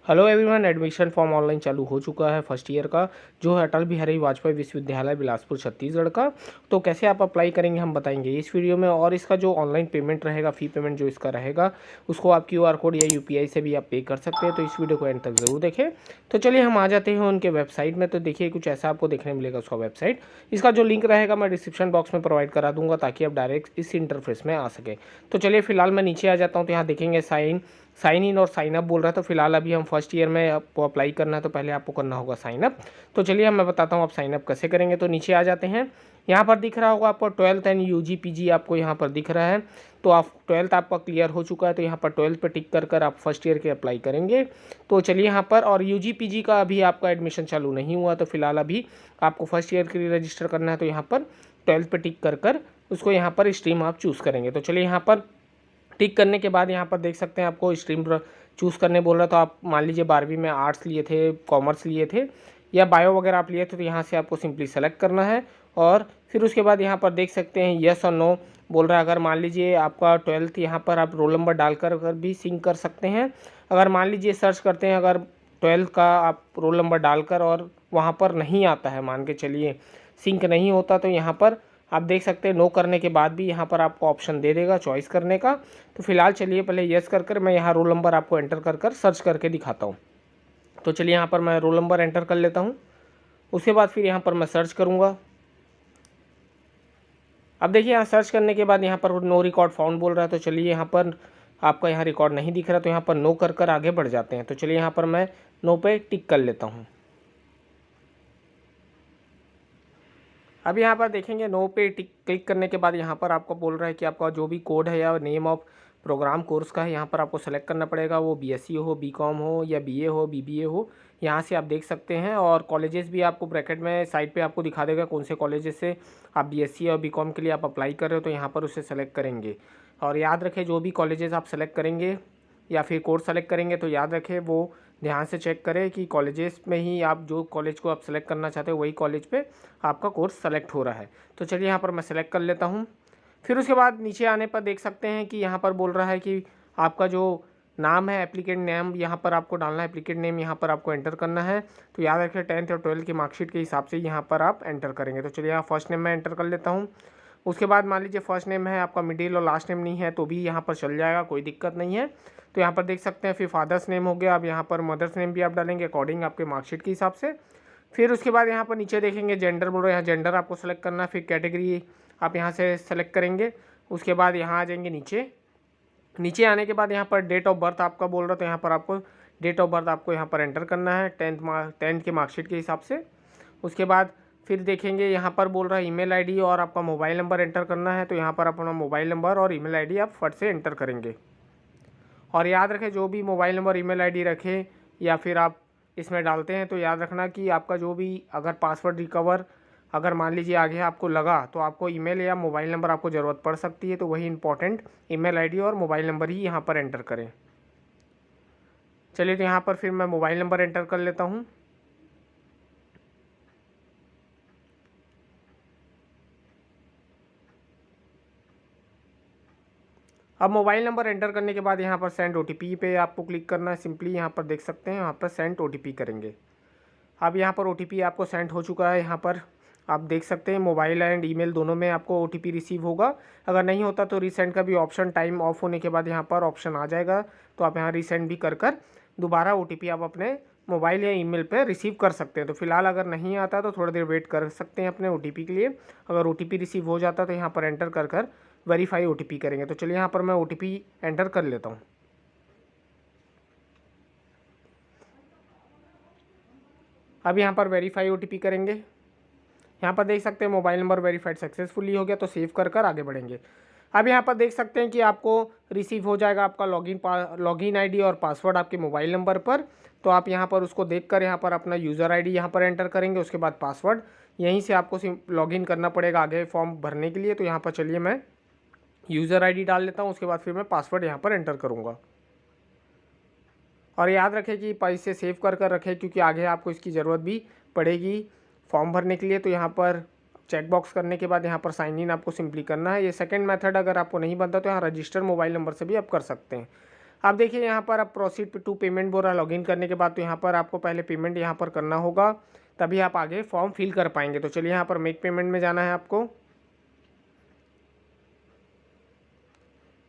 Hello everyone, admission form online चालू हो चुका है फर्स्ट ईयर का, जो है अटल बिहारी वाजपेयी विश्वविद्यालय बिलासपुर छत्तीसगढ़ का। तो कैसे आप अप्लाई करेंगे हम बताएंगे इस वीडियो में। और इसका जो ऑनलाइन पेमेंट रहेगा, फ़ी पेमेंट जो इसका रहेगा, उसको आप QR कोड या UPI से भी आप पे कर सकते हैं। तो इस वीडियो को एंड तक ज़रूर देखें। तो चलिए हम आ जाते हैं उनके वेबसाइट में। तो देखिए कुछ ऐसा आपको देखने मिलेगा उसका वेबसाइट। इसका जो लिंक रहेगा मैं डिस्क्रिप्शन बॉक्स में प्रोवाइड करा दूंगा, ताकि आप डायरेक्ट इस इंटरफेस में आ सके। तो चलिए फिलहाल मैं नीचे आ जाता हूँ। तो यहाँ देखेंगे साइन इन और साइन अप बोल रहा है। तो फिलहाल अभी हम फर्स्ट ईयर में आपको अप्लाई करना है, तो पहले आपको करना होगा साइन अप। तो चलिए मैं बताता हूँ आप साइन अप कैसे करेंगे। तो नीचे आ जाते हैं। यहाँ पर दिख रहा होगा आपको 12th एंड UG PG आपको यहाँ पर दिख रहा है। तो आप 12th आपका क्लियर हो चुका है, तो यहाँ पर 12th पे टिक कर आप फर्स्ट ईयर के अप्लाई करेंगे। तो चलिए यहाँ पर, और UG PG का अभी आपका एडमिशन चालू नहीं हुआ, तो फिलहाल अभी आपको फर्स्ट ईयर के लिए रजिस्टर करना है। तो यहाँ पर 12th पे टिक कर उसको यहाँ पर स्ट्रीम आप चूज़ करेंगे। तो चलिए यहाँ पर टिक करने के बाद यहाँ पर देख सकते हैं आपको स्ट्रीम चूज़ करने बोल रहा। तो आप मान लीजिए 12वीं में आर्ट्स लिए थे, कॉमर्स लिए थे या बायो वगैरह आप लिए थे, तो यहाँ से आपको सिंपली सेलेक्ट करना है। और फिर उसके बाद यहाँ पर देख सकते हैं येस और नो बोल रहा है। अगर मान लीजिए आपका 12th यहाँ पर आप रोल नंबर डालकर भी सिंक कर सकते हैं। अगर मान लीजिए सर्च करते हैं, अगर 12th का आप रोल नंबर डालकर और वहाँ पर नहीं आता है, मान के चलिए सिंक नहीं होता, तो यहाँ पर आप देख सकते हैं नो करने के बाद भी यहाँ पर आपको ऑप्शन दे देगा चॉइस करने का। तो फिलहाल चलिए पहले येस कर मैं यहाँ रोल नंबर आपको एंटर कर सर्च करके दिखाता हूँ। तो चलिए यहाँ पर मैं रोल नंबर एंटर कर लेता हूँ। उसके बाद फिर यहाँ पर मैं सर्च करूँगा। अब देखिए यहाँ सर्च करने के बाद यहाँ पर नो रिकॉर्ड फाउंड बोल रहा है। तो चलिए यहाँ पर आपका यहाँ रिकॉर्ड नहीं दिख रहा, तो यहाँ पर नो कर आगे बढ़ जाते हैं। तो चलिए यहाँ पर मैं नो पे टिक कर लेता हूँ। अब यहाँ पर देखेंगे नो पे टिक क्लिक करने के बाद यहाँ पर आपको बोल रहा है कि आपका जो भी कोड है या नेम ऑफ प्रोग्राम कोर्स का है, यहाँ पर आपको सेलेक्ट करना पड़ेगा। वो BSc हो, BCom हो या BA हो, BBA हो, यहाँ से आप देख सकते हैं। और कॉलेजेस भी आपको ब्रैकेट में साइड पे आपको दिखा देगा कौन से कॉलेजेस से आप BSc और BCom के लिए आप अप्लाई कर रहे हो, तो यहाँ पर उसे सेलेक्ट करेंगे। और याद रखें जो भी कॉलेजेस आप सेलेक्ट करेंगे या फिर कोर्स सेलेक्ट करेंगे, तो याद रखें वो ध्यान से चेक करें कि कॉलेजेस में ही आप जो कॉलेज को आप सेलेक्ट करना चाहते हो वही कॉलेज पे आपका कोर्स सेलेक्ट हो रहा है। तो चलिए यहाँ पर मैं सेलेक्ट कर लेता हूँ। फिर उसके बाद नीचे आने पर देख सकते हैं कि यहाँ पर बोल रहा है कि आपका जो नाम है, एप्लीकेंट नेम यहाँ पर आपको डालना है। एप्लीकेंट नेम यहाँ पर आपको एंटर करना है। तो याद रखिए 10th और 12th की मार्कशीट के हिसाब से यहाँ पर आप एंटर करेंगे। तो चलिए यहाँ फर्स्ट नेम मैं एंटर कर लेता हूँ। उसके बाद मान लीजिए फर्स्ट नेम है आपका, मिडिल और लास्ट नेम नहीं है, तो भी यहाँ पर चल जाएगा, कोई दिक्कत नहीं है। तो यहाँ पर देख सकते हैं फिर फादर्स नेम हो गया। अब यहाँ पर मदर्स नेम भी आप डालेंगे अकॉर्डिंग आपके मार्कशीट के हिसाब से। फिर उसके बाद यहाँ पर नीचे देखेंगे जेंडर बोल रहे हैं, यहाँ जेंडर आपको सेलेक्ट करना है। फिर कैटेगरी आप यहाँ से सेलेक्ट करेंगे। उसके बाद यहाँ आ जाएंगे नीचे आने के बाद यहाँ पर डेट ऑफ बर्थ आपका बोल रहा है, तो यहाँ पर आपको डेट ऑफ बर्थ आपको यहाँ पर एंटर करना है 10th के मार्कशीट के हिसाब से। उसके बाद फिर देखेंगे यहाँ पर बोल रहा है ईमेल आईडी और आपका मोबाइल नंबर एंटर करना है। तो यहाँ पर अपना मोबाइल नंबर और ईमेल आईडी आप फट से एंटर करेंगे। और याद रखें जो भी मोबाइल नंबर ईमेल आईडी रखें या फिर आप इसमें डालते हैं, तो याद रखना कि आपका जो भी अगर पासवर्ड रिकवर अगर मान लीजिए आगे आपको लगा, तो आपको ईमेल या मोबाइल नंबर आपको ज़रूरत पड़ सकती है। तो वही इंपॉर्टेंट ईमेल आईडी और मोबाइल नंबर ही यहाँ पर एंटर करें। चलिए तो यहाँ पर फिर मैं मोबाइल नंबर एंटर कर लेता हूँ। अब मोबाइल नंबर एंटर करने के बाद यहाँ पर सेंड OTP पे आपको क्लिक करना है। सिंपली यहाँ पर देख सकते हैं यहाँ पर सेंड OTP करेंगे। अब यहाँ पर OTP आपको सेंड हो चुका है। यहाँ पर आप देख सकते हैं मोबाइल एंड ईमेल दोनों में आपको OTP रिसीव होगा। अगर नहीं होता तो रीसेंड का भी ऑप्शन टाइम ऑफ होने के बाद यहाँ पर ऑप्शन आ जाएगा, तो आप यहाँ रीसेंड भी कर दोबारा OTP आप अपने मोबाइल या ईमेल पे रिसीव कर सकते हैं। तो फिलहाल अगर नहीं आता तो थोड़ी देर वेट कर सकते हैं अपने OTP के लिए। अगर OTP रिसीव हो जाता तो यहाँ पर एंटर कर वेरीफाई OTP करेंगे। तो चलिए यहाँ पर मैं OTP एंटर कर लेता हूँ। अब यहाँ पर वेरीफाई OTP करेंगे। यहाँ पर देख सकते हैं मोबाइल नंबर वेरीफाइड सक्सेसफुली हो गया, तो सेव कर आगे बढ़ेंगे। अब यहाँ पर देख सकते हैं कि आपको रिसीव हो जाएगा आपका लॉगिन ID और पासवर्ड आपके मोबाइल नंबर पर। तो आप यहाँ पर उसको देखकर यहाँ पर अपना यूज़र ID यहाँ पर एंटर करेंगे। उसके बाद पासवर्ड यहीं से आपको लॉगिन करना पड़ेगा आगे फॉर्म भरने के लिए। तो यहाँ पर चलिए मैं यूज़र ID डाल लेता हूँ। उसके बाद फिर मैं पासवर्ड यहाँ पर एंटर करूँगा। और याद रखें कि इसे सेव कर रखें, क्योंकि आगे आपको इसकी ज़रूरत भी पड़ेगी फॉर्म भरने के लिए। तो यहाँ पर चेक बॉक्स करने के बाद यहाँ पर साइन इन आपको सिंपली करना है। ये सेकंड मेथड अगर आपको नहीं बनता तो यहाँ रजिस्टर मोबाइल नंबर से भी आप कर सकते हैं। अब देखिए यहाँ पर अब प्रोसीड टू पेमेंट बोल रहा है। लॉगिन करने के बाद तो यहाँ पर आपको पहले पेमेंट यहाँ पर करना होगा, तभी आप आगे फॉर्म फिल कर पाएंगे। तो चलिए यहाँ पर मेक पेमेंट में जाना है आपको।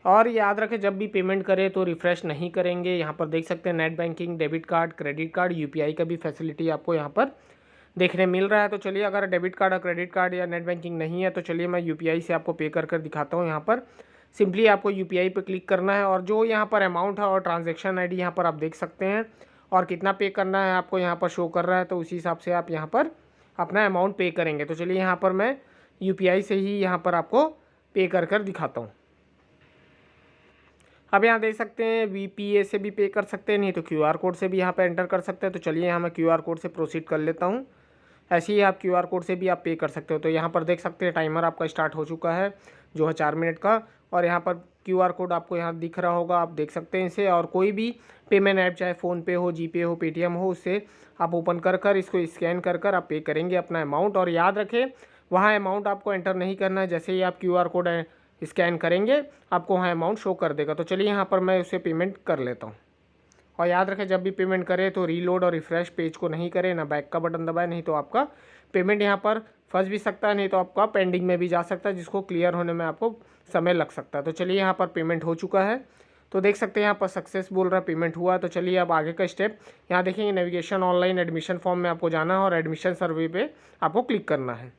और याद रखें जब भी पेमेंट करें तो रिफ़्रेश नहीं करेंगे। यहाँ पर देख सकते हैं net banking, debit card, credit card, UPI का भी फैसिलिटी आपको यहाँ पर देखने मिल रहा है। तो चलिए अगर डेबिट कार्ड और क्रेडिट कार्ड या नेट बैंकिंग नहीं है तो चलिए मैं यूपीआई से आपको पे कर दिखाता हूँ। यहाँ पर सिंपली आपको यूपीआई पे क्लिक करना है और जो यहाँ पर अमाउंट है और ट्रांजैक्शन आईडी यहाँ पर आप देख सकते हैं और कितना पे करना है आपको यहाँ पर शो कर रहा है। तो उसी हिसाब से आप यहाँ पर अपना अमाउंट पे करेंगे। तो चलिए यहाँ पर मैं यूपीआई से ही यहाँ पर आपको पे कर दिखाता हूँ। अब यहाँ देख सकते हैं वीपीए से भी पे कर सकते हैं, नहीं तो क्यूआर कोड से भी यहाँ पे एंटर कर सकते हैं। तो चलिए यहाँ मैं क्यूआर कोड से प्रोसीड कर लेता हूँ। ऐसे ही आप क्यूआर कोड से भी आप पे कर सकते हो। तो यहाँ पर देख सकते हैं टाइमर आपका स्टार्ट हो चुका है जो है 4 मिनट का, और यहाँ पर क्यूआर कोड आपको यहाँ दिख रहा होगा, आप देख सकते हैं इसे। और कोई भी पेमेंट ऐप चाहे फ़ोनपे हो, जीपे हो, पेटीएम हो, उससे आप ओपन कर इसको स्कैन कर आप पे करेंगे अपना अमाउंट। और याद रखें वहाँ अमाउंट आपको एंटर नहीं करना है, जैसे ही आप क्यूआर कोड स्कैन करेंगे आपको वहाँ अमाउंट शो कर देगा। तो चलिए यहाँ पर मैं उसे पेमेंट कर लेता हूँ। और याद रखें जब भी पेमेंट करें तो रीलोड और रिफ़्रेश पेज को नहीं करें, ना बैक का बटन दबाएं, नहीं तो आपका पेमेंट यहाँ पर फंस भी सकता है, नहीं तो आपका पेंडिंग में भी जा सकता है, जिसको क्लियर होने में आपको समय लग सकता है। तो चलिए यहाँ पर पेमेंट हो चुका है। तो देख सकते हैं यहाँ पर सक्सेस बोल रहा है, पेमेंट हुआ। तो चलिए अब आगे का स्टेप यहाँ देखेंगे, नेविगेशन ऑनलाइन एडमिशन फॉर्म में आपको जाना है और एडमिशन सर्वे पे आपको क्लिक करना है।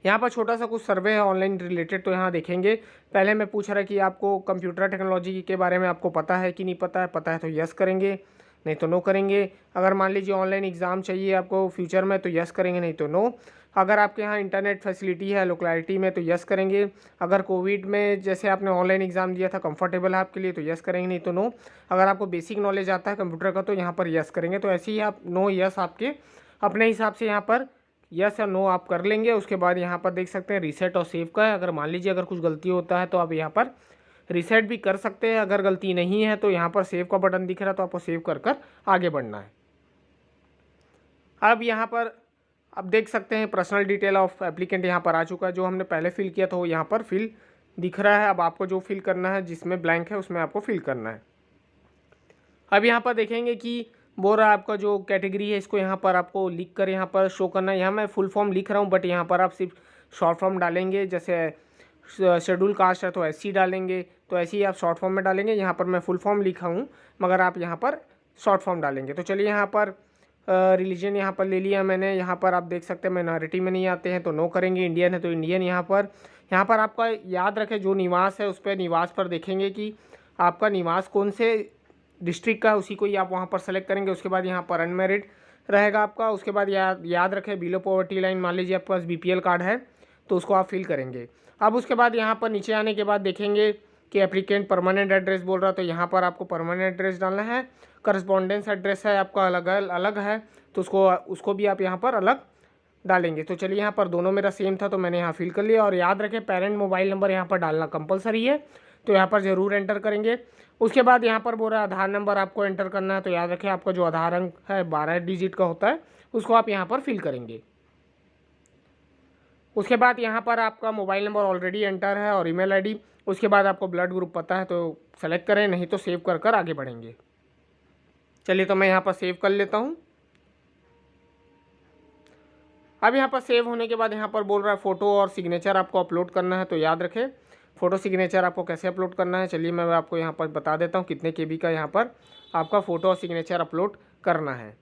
यहाँ पर छोटा सा कुछ सर्वे है ऑनलाइन रिलेटेड, तो यहाँ देखेंगे। पहले मैं पूछ रहा है कि आपको कंप्यूटर टेक्नोलॉजी के बारे में आपको पता है कि नहीं पता है तो यस करेंगे, नहीं तो नो करेंगे। अगर मान लीजिए ऑनलाइन एग्ज़ाम चाहिए आपको फ्यूचर में तो यस करेंगे, नहीं तो नो। अगर आपके यहाँ इंटरनेट फैसिलिटी है लोकेलिटी में तो यस करेंगे। अगर कोविड में जैसे आपने ऑनलाइन एग्ज़ाम दिया था कंफर्टेबल है आपके लिए तो यस करेंगे, नहीं तो नो। अगर आपको बेसिक नॉलेज आता है कंप्यूटर का तो यहाँ पर यस करेंगे। तो ऐसे ही आप नो यस आपके अपने हिसाब से यहाँ पर यस या नो आप कर लेंगे। उसके बाद यहाँ पर देख सकते हैं रीसेट और सेव का है। अगर मान लीजिए अगर कुछ गलती होता है तो आप यहाँ पर रीसेट भी कर सकते हैं। अगर गलती नहीं है तो यहाँ पर सेव का बटन दिख रहा है तो आपको सेव कर आगे बढ़ना है। अब यहाँ पर अब देख सकते हैं पर्सनल डिटेल ऑफ एप्लीकेंट यहाँ पर आ चुका है। जो हमने पहले फिल किया था वो यहाँ पर फिल दिख रहा है। अब आपको जो फिल करना है जिसमें ब्लैंक है उसमें आपको फिल करना है। अब यहाँ पर देखेंगे कि बोल रहा है आपका जो कैटेगरी है इसको यहाँ पर आपको लिख कर यहाँ पर शो करना है। यहाँ मैं फुल फॉर्म लिख रहा हूँ बट यहाँ पर आप सिर्फ शॉर्ट फॉर्म डालेंगे। जैसे शेड्यूल कास्ट है तो एससी डालेंगे, तो ऐसे ही आप शॉर्ट फॉर्म में डालेंगे। यहाँ पर मैं फुल फॉर्म लिखा हूँ मगर आप यहाँ पर शॉर्ट फॉर्म डालेंगे। तो चलिए यहाँ पर रिलीजन यहाँ पर ले लिया मैंने। यहाँ पर आप देख सकते हैं माइनॉरिटी में नहीं आते हैं तो नो करेंगे, इंडियन है तो इंडियन। यहाँ पर आपका याद रखें जो निवास है उस पर निवास पर देखेंगे कि आपका निवास कौन से डिस्ट्रिक्ट का, उसी को ही आप वहाँ पर सेलेक्ट करेंगे। उसके बाद यहाँ पर अनमेरिड रहेगा आपका। उसके बाद याद रखें बिलो पॉवर्टी लाइन, मान लीजिए आपके पास बीपीएल कार्ड है तो उसको आप फिल करेंगे। अब उसके बाद यहाँ पर नीचे आने के बाद देखेंगे कि एप्लीकेंट परमानेंट एड्रेस बोल रहा, तो यहाँ पर आपको परमानेंट एड्रेस डालना है। करस्पॉन्डेंस एड्रेस है आपका अलग है तो उसको भी आप यहाँ पर अलग डालेंगे। तो चलिए यहाँ पर दोनों मेरा सेम था तो मैंने यहाँ फिल कर लिया। और याद रखें पेरेंट मोबाइल नंबर यहाँ पर डालना कंपलसरी है तो यहाँ पर ज़रूर एंटर करेंगे। उसके बाद यहाँ पर बोल रहा है आधार नंबर आपको एंटर करना है, तो याद रखें आपका जो आधार अंक है 12 डिजिट का होता है उसको आप यहाँ पर फिल करेंगे। उसके बाद यहाँ पर आपका मोबाइल नंबर ऑलरेडी एंटर है और ईमेल आईडी। उसके बाद आपको ब्लड ग्रुप पता है तो सेलेक्ट करें, नहीं तो सेव कर आगे बढ़ेंगे। चलिए तो मैं यहाँ पर सेव कर लेता हूँ। अब यहाँ पर सेव होने के बाद यहाँ पर बोल रहा है फ़ोटो और सिग्नेचर आपको अपलोड करना है। तो याद रखें फ़ोटो सिग्नेचर आपको कैसे अपलोड करना है, चलिए मैं आपको यहाँ पर बता देता हूँ कितने केबी का यहाँ पर आपका फ़ोटो और सिग्नेचर अपलोड करना है।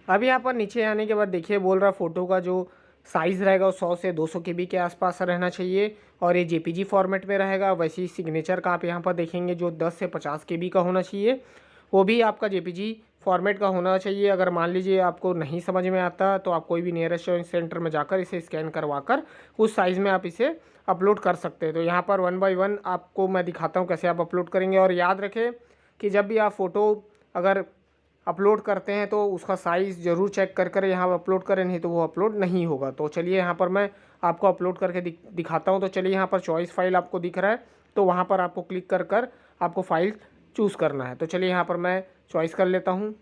अब यहाँ पर नीचे आने के बाद देखिए बोल रहा फ़ोटो का जो साइज़ रहेगा वो 100 से 200 केबी के आसपास रहना चाहिए और ये जेपीजी फॉर्मेट में रहेगा। वैसे ही सिग्नेचर का आप यहाँ पर देखेंगे जो 10 से 50 केबी का होना चाहिए, वो भी आपका जेपीजी फॉर्मेट का होना चाहिए। अगर मान लीजिए आपको नहीं समझ में आता तो आप कोई भी नियरेस्ट सेंटर में जाकर इसे स्कैन करवा कर उस साइज़ में आप इसे अपलोड कर सकते हैं। तो यहाँ पर 1 बाय 1 आपको मैं दिखाता हूँ कैसे आप अपलोड करेंगे। और याद रखें कि जब भी आप फ़ोटो अगर अपलोड करते हैं तो उसका साइज़ ज़रूर चेक कर यहाँ अपलोड करें, नहीं तो वो अपलोड नहीं होगा। तो चलिए यहाँ पर मैं आपको अपलोड करके दिखाता हूँ। तो चलिए यहाँ पर चॉइस फाइल आपको दिख रहा है तो वहाँ पर आपको क्लिक कर आपको फ़ाइल चूज़ करना है। तो चलिए यहाँ पर मैं चॉइस कर लेता हूँ।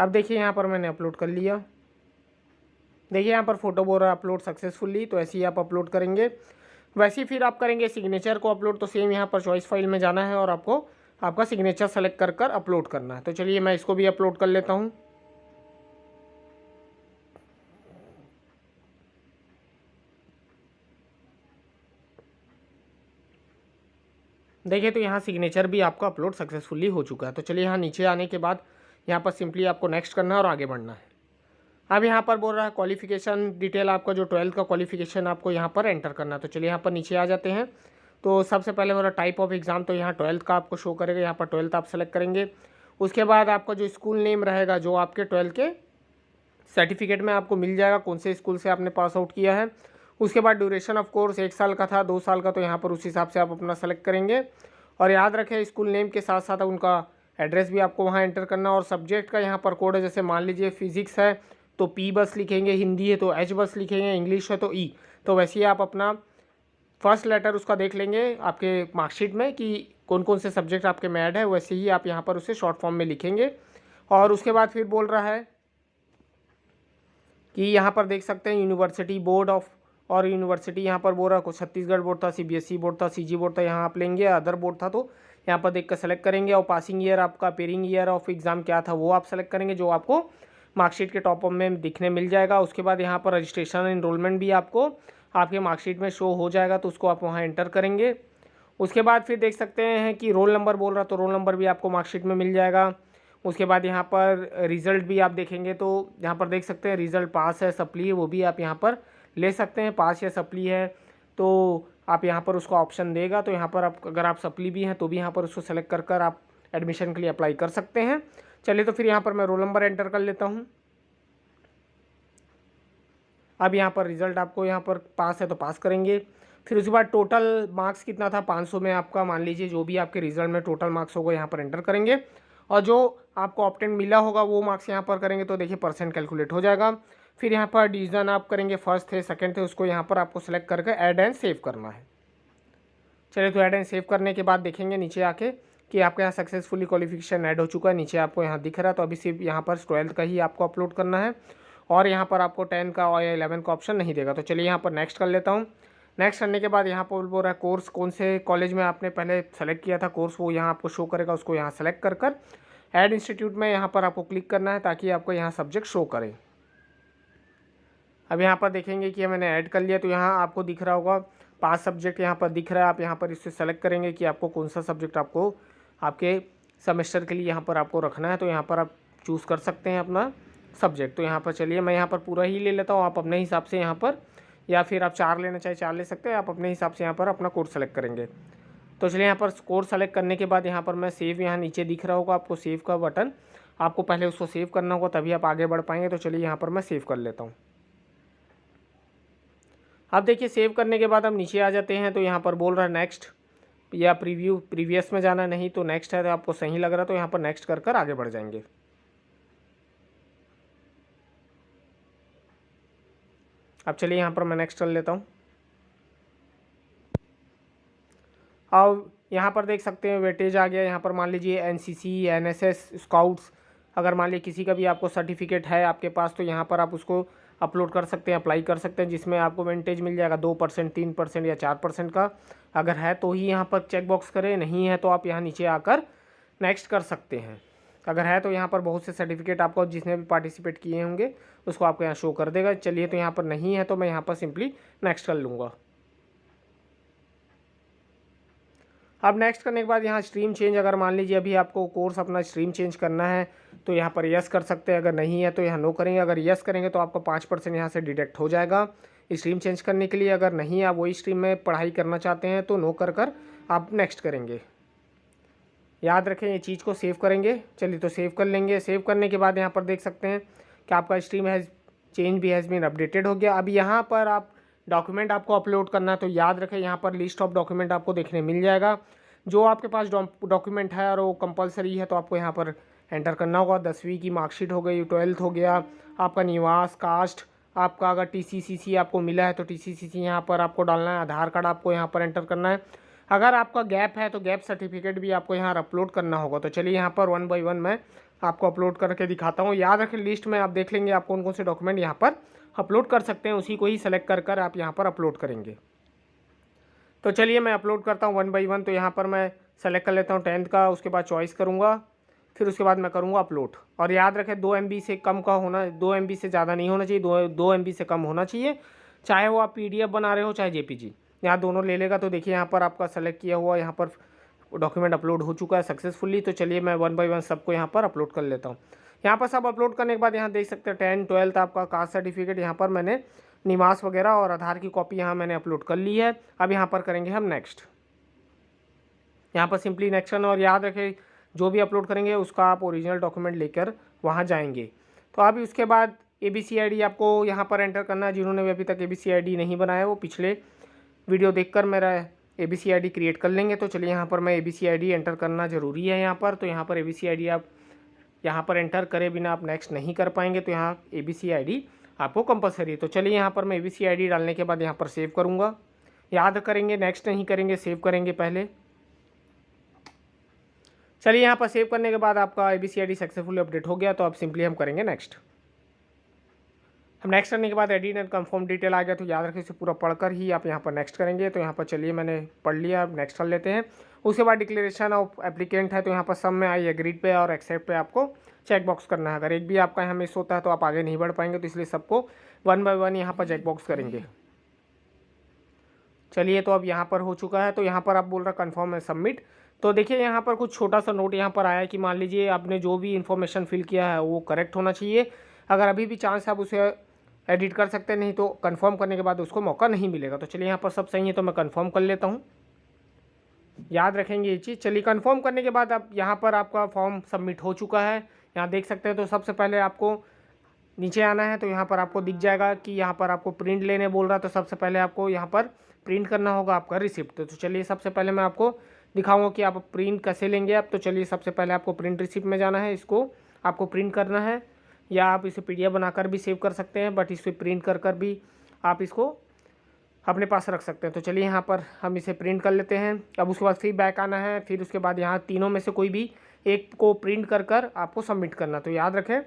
अब देखिए यहाँ पर मैंने अपलोड कर लिया। देखिए यहाँ पर फ़ोटो बोल रहा है अपलोड सक्सेसफुली, तो ऐसे ही आप अपलोड करेंगे। वैसे ही फिर आप करेंगे सिग्नेचर को अपलोड, तो सेम यहाँ पर चॉइस फाइल में जाना है और आपको आपका सिग्नेचर सेलेक्ट कर कर अपलोड करना है। तो चलिए मैं इसको भी अपलोड कर लेता हूँ। देखिए तो यहाँ सिग्नेचर भी आपका अपलोड सक्सेसफुली हो चुका है। तो चलिए यहाँ नीचे आने के बाद यहाँ पर सिंपली आपको नेक्स्ट करना है और आगे बढ़ना है। अब यहाँ पर बोल रहा है क्वालिफिकेशन डिटेल, आपका जो 12th का क्वालिफिकेशन आपको यहाँ पर एंटर करना है। तो चलिए यहाँ पर नीचे आ जाते हैं। तो सबसे पहले बोल रहा टाइप ऑफ एग्ज़ाम, तो यहाँ 12th का आपको शो करेगा, यहाँ पर 12th आप सेलेक्ट करेंगे। उसके बाद आपका जो स्कूल नेम रहेगा, जो आपके 12th के सर्टिफिकेट में आपको मिल जाएगा, कौन से स्कूल से आपने पास आउट किया है। उसके बाद ड्यूरेशन ऑफ कोर्स 1 साल का था, 2 साल का, तो यहाँ पर उस हिसाब से आप अपना सेलेक्ट करेंगे। और याद रखें स्कूल नेम के साथ साथ उनका एड्रेस भी आपको वहाँ एंटर करना। और सब्जेक्ट का यहाँ पर कोड है, जैसे मान लीजिए फिजिक्स है तो P बस लिखेंगे, हिंदी है तो H बस लिखेंगे, इंग्लिश है तो E। तो वैसे ही आप अपना फर्स्ट लेटर उसका देख लेंगे आपके मार्कशीट में कि कौन कौन से सब्जेक्ट आपके में ऐड है, वैसे ही आप यहाँ पर उसे शॉर्ट फॉर्म में लिखेंगे। और उसके बाद फिर बोल रहा है कि यहाँ पर देख सकते हैं यूनिवर्सिटी बोर्ड ऑफ, और यूनिवर्सिटी यहाँ पर बोल रहा है कुछ छत्तीसगढ़ बोर्ड था, CBSE बोर्ड था, CG बोर्ड था, यहाँ आप लेंगे। अदर बोर्ड था तो यहाँ पर देख कर सेलेक्ट करेंगे। और पासिंग ईयर आपका, पेयरिंग ईयर ऑफ एग्ज़ाम क्या था वो आप सेलेक्ट करेंगे, जो आपको मार्कशीट के टॉप अप में दिखने मिल जाएगा। उसके बाद यहाँ पर रजिस्ट्रेशन एनरोलमेंट भी आपको आपके मार्कशीट में शो हो जाएगा, तो उसको आप वहाँ एंटर करेंगे। उसके बाद फिर देख सकते हैं कि रोल नंबर बोल रहा, तो रोल नंबर भी आपको मार्कशीट में मिल जाएगा। उसके बाद यहाँ पर रिज़ल्ट भी आप देखेंगे, तो यहाँ पर देख सकते हैं रिज़ल्ट पास है, सप्ली है, वो भी आप यहाँ पर ले सकते हैं। पास या सप्ली है तो आप यहाँ पर उसको ऑप्शन देगा, तो यहाँ पर आप अगर आप सप्ली भी हैं तो भी यहाँ पर उसको सेलेक्ट कर कर आप एडमिशन के लिए अप्लाई कर सकते हैं। चलिए तो फिर यहाँ पर मैं रोल नंबर एंटर कर लेता हूँ। अब यहाँ पर रिज़ल्ट आपको यहाँ पर पास है तो पास करेंगे। फिर उसके बाद टोटल मार्क्स कितना था 500 में आपका, मान लीजिए जो भी आपके रिज़ल्ट में टोटल मार्क्स होगा यहाँ पर एंटर करेंगे। और जो आपको ऑप्टेंट मिला होगा वो मार्क्स यहाँ पर करेंगे, तो देखिए परसेंट कैलकुलेट हो जाएगा। फिर यहाँ पर डिवीज़न आप करेंगे, फर्स्ट थे सेकंड थे, उसको यहाँ पर आपको सेलेक्ट करके ऐड एंड सेव करना है। चलिए तो ऐड एंड सेव करने के बाद देखेंगे नीचे आके कि आपके यहाँ सक्सेसफुली क्वालिफिकेशन ऐड हो चुका है। नीचे आपको यहाँ दिख रहा है, तो अभी सिर्फ यहाँ पर 12th का ही आपको अपलोड करना है और यहाँ पर आपको 10 का और 11 का ऑप्शन नहीं देगा। तो चलिए यहाँ पर नेक्स्ट कर लेता हूँ। नेक्स्ट करने के बाद यहाँ पर बोल रहा है कोर्स, कौन से कॉलेज में आपने पहले सेलेक्ट किया था कोर्स, वो यहाँ आपको शो करेगा, उसको यहाँ सेलेक्ट कर कर ऐड इंस्टीट्यूट में यहाँ पर आपको क्लिक करना है ताकि आपको यहाँ सब्जेक्ट शो करे। अब यहाँ पर देखेंगे कि मैंने ऐड कर लिया, तो यहाँ आपको दिख रहा होगा 5 सब्जेक्ट यहाँ पर दिख रहा है। आप यहाँ पर इससे सेलेक्ट करेंगे कि आपको कौन सा सब्जेक्ट आपको आपके सेमेस्टर के लिए यहाँ पर आपको रखना है, तो यहाँ पर आप चूज़ कर सकते हैं अपना सब्जेक्ट। तो यहाँ पर चलिए मैं यहाँ पर पूरा ही ले लेता हूँ, आप अपने हिसाब से यहाँ पर, या फिर आप 4 लेना चाहे 4 ले सकते हैं, आप अपने हिसाब से यहाँ पर अपना कोर्स सेलेक्ट करेंगे। तो चलिए यहाँ पर कोर्स सेलेक्ट करने के बाद यहाँ पर मैं सेव, यहाँ नीचे दिख रहा होगा आपको सेव का बटन, आपको पहले उसको सेव करना होगा तभी आप आगे बढ़ पाएंगे। तो चलिए यहाँ पर मैं सेव कर लेता हूँ। अब देखिए सेव करने के बाद हम नीचे आ जाते हैं, तो यहाँ पर बोल रहा है नेक्स्ट या प्रीव्यू, प्रीवियस में जाना नहीं तो नेक्स्ट है, तो आपको सही लग रहा है तो यहाँ पर नेक्स्ट कर कर आगे बढ़ जाएंगे। अब चलिए यहाँ पर मैं नेक्स्ट कर लेता हूँ। अब यहाँ पर देख सकते हैं वेटेज आ गया। यहाँ पर मान लीजिए NCC, NSS, स्काउट्स, अगर मान लीजिए किसी का भी आपको सर्टिफिकेट है आपके पास, तो यहाँ पर आप उसको अपलोड कर सकते हैं, अप्लाई कर सकते हैं, जिसमें आपको वेंटेज मिल जाएगा 2%, 3% या 4% का। अगर है तो ही यहाँ पर चेक बॉक्स करें, नहीं है तो आप यहाँ नीचे आकर नेक्स्ट कर सकते हैं। अगर है तो यहाँ पर बहुत से सर्टिफिकेट आपको जिसने भी पार्टिसिपेट किए होंगे उसको आपको यहाँ शो कर देगा। चलिए तो यहाँ पर नहीं है तो मैं यहाँ पर सिंपली नेक्स्ट कर लूँगा। अब नेक्स्ट करने के बाद यहाँ स्ट्रीम चेंज, अगर मान लीजिए अभी आपको कोर्स अपना स्ट्रीम चेंज करना है तो यहाँ पर यस कर सकते हैं, अगर नहीं है तो यहाँ नो करेंगे। अगर यस करेंगे तो आपको 5% यहाँ से डिडक्ट हो जाएगा स्ट्रीम चेंज करने के लिए। अगर नहीं आप वही स्ट्रीम में पढ़ाई करना चाहते हैं तो नो कर कर आप नेक्स्ट करेंगे। याद रखें ये चीज़ को सेव करेंगे। चलिए तो सेव कर लेंगे। सेव करने के बाद यहाँ पर देख सकते हैं कि आपका स्ट्रीम हैज़ चेंज भी हैज़ बीन अपडेटेड हो गया। अब यहाँ पर आप डॉक्यूमेंट आपको अपलोड करना है, तो याद रखें यहाँ पर लिस्ट ऑफ डॉक्यूमेंट आपको देखने मिल जाएगा। जो आपके पास डॉक्यूमेंट है और वो कंपलसरी है तो आपको यहाँ पर एंटर करना होगा। 10वीं की मार्कशीट हो गई, 12th हो गया, आपका निवास, कास्ट, आपका अगर TCCC आपको मिला है तो TCCC यहाँ पर आपको डालना है। आधार कार्ड आपको यहाँ पर एंटर करना है। अगर आपका गैप है तो गैप सर्टिफिकेट भी आपको यहाँ अपलोड करना होगा। तो चलिए यहाँ पर 1 बाय 1 मैं आपको अपलोड करके दिखाता हूँ। याद रखें लिस्ट में आप देख लेंगे आप कौन कौन से डॉक्यूमेंट यहाँ पर अपलोड कर सकते हैं, उसी को ही सेलेक्ट कर आप यहाँ पर अपलोड करेंगे। तो चलिए मैं अपलोड करता हूँ 1 बाई 1। तो यहाँ पर मैं सेलेक्ट कर लेता हूँ 10th का, उसके बाद चॉइस करूँगा, फिर उसके बाद मैं करूँगा अपलोड। और याद रखें 2 MB से कम का होना, 2 MB से ज़्यादा नहीं होना चाहिए, 2 MB से कम होना चाहिए, चाहे वो आप PDF बना रहे हो चाहे JPG, यहाँ दोनों ले लेगा। तो देखिए यहाँ पर आपका सेलेक्ट किया हुआ यहाँ पर डॉक्यूमेंट अपलोड हो चुका है सक्सेसफुली। तो चलिए मैं 1 बाई 1 सबको यहाँ पर अपलोड कर लेता हूँ। यहाँ पर सब अपलोड करने के बाद यहाँ देख सकते हैं 10, 12 आपका कास्ट सर्टिफिकेट, यहाँ पर मैंने निवास वगैरह और आधार की कॉपी यहाँ मैंने अपलोड कर ली है। अब यहाँ पर करेंगे हम नेक्स्ट, यहाँ पर सिंपली नेक्स्ट। और याद रखें जो भी अपलोड करेंगे उसका आप ओरिजिनल डॉक्यूमेंट लेकर वहाँ जाएंगे। तो अभी उसके बाद ABC ID आपको यहाँ पर एंटर करना है। जिन्होंने भी अभी तक ABC ID नहीं बनाया वो पिछले वीडियो देखकर मेरा ABC ID क्रिएट कर लेंगे। तो चलिए यहाँ पर मैं ABC ID एंटर करना ज़रूरी है यहाँ पर। तो यहाँ पर ABC ID आप यहाँ पर एंटर करे बिना आप नेक्स्ट नहीं कर पाएंगे, तो यहाँ ABC ID आपको कंपलसरी है। तो चलिए यहाँ पर मैं ABC ID डालने के बाद यहाँ पर सेव करूँगा। याद करेंगे नेक्स्ट नहीं करेंगे, सेव करेंगे पहले। चलिए यहाँ पर सेव करने के बाद आपका ABC ID सक्सेसफुली अपडेट हो गया। तो अब सिंपली हम करेंगे नेक्स्ट। हम नेक्स्ट करने के बाद एडिट एंड कंफर्म डिटेल आ गया। तो याद रखिए इसे पूरा पढ़कर ही आप यहाँ पर नेक्स्ट करेंगे। तो यहाँ पर चलिए मैंने पढ़ लिया, अब नेक्स्ट कर लेते हैं। उसके बाद डिक्लेरेशन ऑफ एप्लीकेंट है, तो यहाँ पर सब में आई एग्रीड पे और एक्सेप्ट पे आपको चेक बॉक्स करना है। अगर एक भी आपका यहाँ मिस होता है तो आप आगे नहीं बढ़ पाएंगे, तो इसलिए सबको 1 बाई 1 यहाँ पर चेक बॉक्स करेंगे। चलिए तो अब यहाँ पर हो चुका है। तो यहाँ पर आप बोल रहा कन्फर्म है सबमिट। तो देखिए यहाँ पर कुछ छोटा सा नोट यहाँ पर आया कि मान लीजिए आपने जो भी इन्फॉर्मेशन फिल किया है वो करेक्ट होना चाहिए। अगर अभी भी चांस आप उसे एडिट कर सकते हैं, नहीं तो कंफर्म करने के बाद उसको मौका नहीं मिलेगा। तो चलिए यहाँ पर सब सही है तो मैं कंफर्म कर लेता हूँ। याद रखेंगे ये चीज़। चलिए कंफर्म करने के बाद अब यहाँ पर आपका फॉर्म सबमिट हो चुका है, यहाँ देख सकते हैं। तो सबसे पहले आपको नीचे आना है। तो यहाँ पर आपको दिख जाएगा कि यहाँ पर आपको प्रिंट लेने बोल रहा है। तो सबसे पहले आपको यहाँ पर प्रिंट करना होगा आपका रिसिप्ट। तो चलिए सबसे पहले मैं आपको दिखाऊंगा कि आप प्रिंट कैसे लेंगे आप। तो चलिए सबसे पहले आपको प्रिंट रिसिप्ट में जाना है, इसको आपको प्रिंट करना है, या आप इसे PDF बनाकर भी सेव कर सकते हैं, बट इसे प्रिंट कर भी आप इसको अपने पास रख सकते हैं। तो चलिए यहाँ पर हम इसे प्रिंट कर लेते हैं। अब उसके बाद फिर बैक आना है, फिर उसके बाद यहाँ तीनों में से कोई भी एक को प्रिंट कर आपको सबमिट करना। तो याद रखें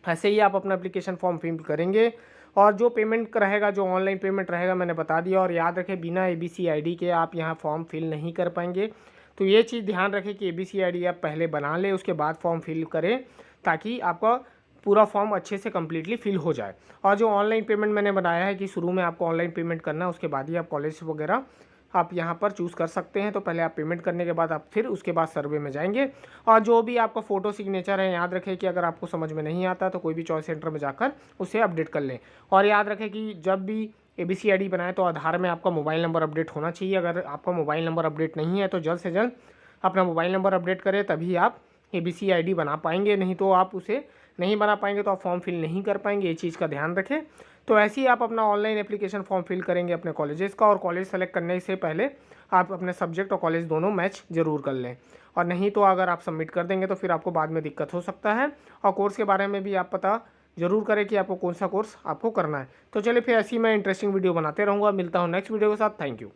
ऐसे ही आप अपना एप्लीकेशन फॉर्म फिल करेंगे। और जो पेमेंट रहेगा, जो ऑनलाइन पेमेंट रहेगा मैंने बता दिया। और याद रखें बिना ABC ID के आप यहाँ फॉर्म फिल नहीं कर पाएंगे। तो ये चीज़ ध्यान रखें कि ABC ID आप पहले बना लें, उसके बाद फॉर्म फिल करें, ताकि आपका पूरा फॉर्म अच्छे से कम्प्लीटली फिल हो जाए। और जो ऑनलाइन पेमेंट मैंने बनाया है कि शुरू में आपको ऑनलाइन पेमेंट करना है, उसके बाद ही आप कॉलेज वगैरह आप यहाँ पर चूज़ कर सकते हैं। तो पहले आप पेमेंट करने के बाद आप फिर उसके बाद सर्वे में जाएंगे। और जो भी आपका फ़ोटो सिग्नेचर है, याद रखें कि अगर आपको समझ में नहीं आता तो कोई भी चॉइस सेंटर में जाकर उसे अपडेट कर लें। और याद रखें कि जब भी ABC ID बनाए तो आधार में आपका मोबाइल नंबर अपडेट होना चाहिए। अगर आपका मोबाइल नंबर अपडेट नहीं है तो जल्द से जल्द अपना मोबाइल नंबर अपडेट करें, तभी आप ABC ID बना पाएंगे। नहीं तो आप उसे नहीं बना पाएंगे तो आप फॉर्म फिल नहीं कर पाएंगे। ये चीज़ का ध्यान रखें। तो ऐसे ही आप अपना ऑनलाइन एप्लीकेशन फॉर्म फिल करेंगे अपने कॉलेजेस का। और कॉलेज सेलेक्ट करने से पहले आप अपने सब्जेक्ट और कॉलेज दोनों मैच ज़रूर कर लें। और नहीं तो अगर आप सबमिट कर देंगे तो फिर आपको बाद में दिक्कत हो सकता है। और कोर्स के बारे में भी आप पता ज़रूर करें कि आपको कौन सा कोर्स आपको करना है। तो चलिए फिर ऐसी मैं इंटरेस्टिंग वीडियो बनाते रहूँगा। मिलता हूँ नेक्स्ट वीडियो के साथ। Thank you.